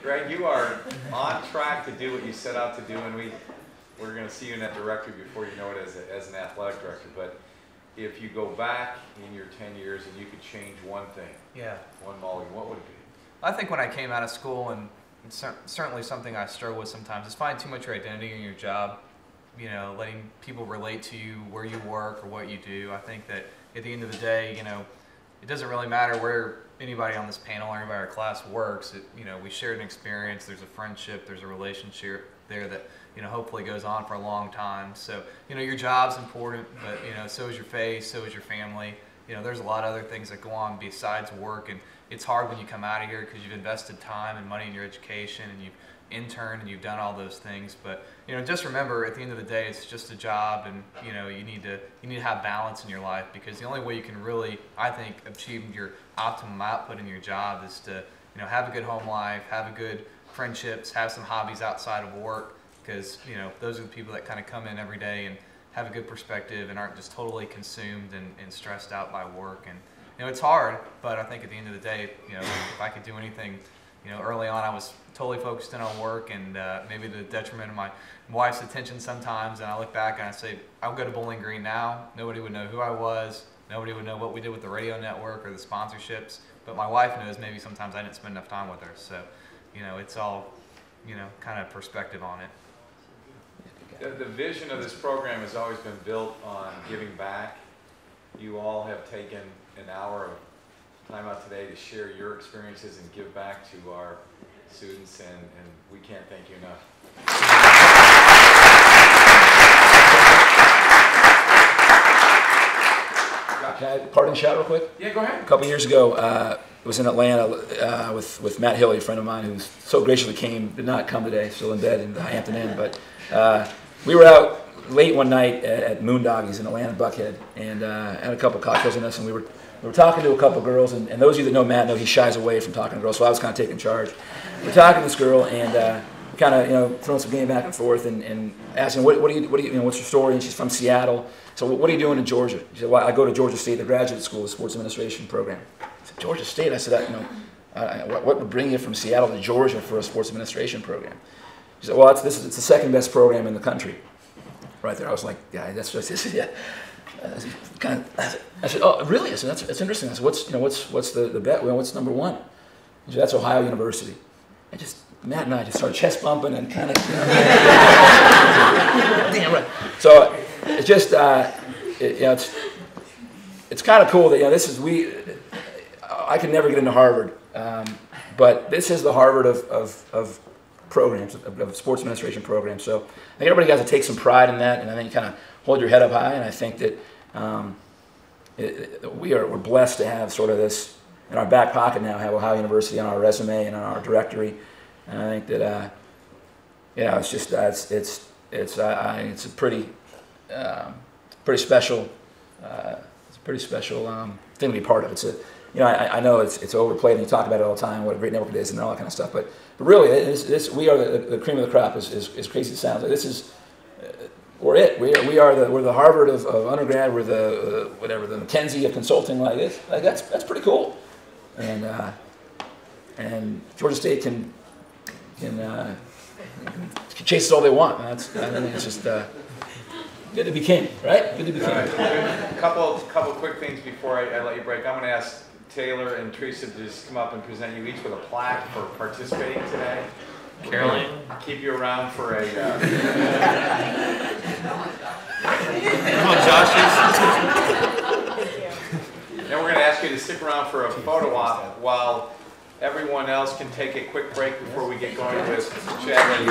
Greg, you are on track to do what you set out to do, and we're going to see you in that directory before you know it as an athletic director. But if you go back in your 10 years and you could change one thing, one mulligan, what would it be? I think when I came out of school, and it's certainly something I struggle with sometimes, is finding too much your identity in your job. You know, letting people relate to you where you work or what you do. I think that at the end of the day, you know, it doesn't really matter where anybody on this panel or anybody in our class works. You know, we shared an experience. There's a friendship. There's a relationship there that, you know, hopefully goes on for a long time. So, you know, your job's important, but, you know, so is your faith, so is your family. You know, there's a lot of other things that go on besides work, and it's hard when you come out of here because you've invested time and money in your education, and you've interned and you've done all those things. But, you know, just remember, at the end of the day, it's just a job, and, you know, you need to have balance in your life, because the only way you can really, I think, achieve your optimum output in your job is to, you know, have a good home life, have a good friendships, have some hobbies outside of work, because, you know, those are the people that kind of come in every day and have a good perspective and aren't just totally consumed and stressed out by work. And, you know, it's hard, but I think at the end of the day, you know, if I could do anything, you know, early on I was totally focused in on work, and maybe to the detriment of my wife's attention sometimes, and I look back and I say, I'll go to Bowling Green now, nobody would know who I was, nobody would know what we did with the radio network or the sponsorships, but my wife knows maybe sometimes I didn't spend enough time with her. So, you know, it's all, you know, kind of perspective on it. The vision of this program has always been built on giving back. You all have taken an hour of time out today to share your experiences and give back to our students, and we can't thank you enough. Can I parting shot real quick? Yeah, go ahead. A couple years ago, I was in Atlanta with Matt Hilly, a friend of mine who so graciously did not come today, still in bed in the Hampton Inn, but we were out late one night at Moondoggies in Atlanta, Buckhead, and had a couple cocktails in us, and we were talking to a couple girls, and those of you that know Matt know he shies away from talking to girls, so I was kind of taking charge. We're talking to this girl, and kind of, you know, throwing some game back and forth, and asking, what do you know, what's your story? And she's from Seattle. So what are you doing in Georgia? She said, well, I go to Georgia State, the graduate school, the sports administration program. I said, Georgia State? I said, what would bring you from Seattle to Georgia for a sports administration program? She said, well, it's the second best program in the country. Right there, I was like, yeah, that's just, yeah. I said, oh, really? I said, that's interesting. I said, what's the bet? Well, what's number one? She said, that's Ohio University. Matt and I just started chest bumping and kind of, you know, damn right. So it's just, you know, it's kind of cool that, you know, I could never get into Harvard, but this is the Harvard of programs, of sports administration programs. So I think everybody has to take some pride in that, and I think you kind of hold your head up high, and I think that we're blessed to have sort of this in our back pocket now, have Ohio University on our resume and on our directory. And I think that, you know, it's just, it's a pretty special, thing to be part of. It's you know, I know it's overplayed, and you talk about it all the time, what a great network it is, and all that kind of stuff. But really, we are the cream of the crop. As crazy as it sounds, like, this is we're it. We're the Harvard of undergrad. We're the the McKinsey of consulting. Like this, like that's pretty cool. And Georgia State can chase us all they want. I think it's just good to be king, right? Good to be king. Right. Couple quick things before I let you break. I'm going to ask Taylor and Teresa to just come up and present you each with a plaque for participating today. Caroline, keep you around for a. Come on, Josh. Then we're going to ask you to stick around for a photo op while everyone else can take a quick break before we get going with Chad.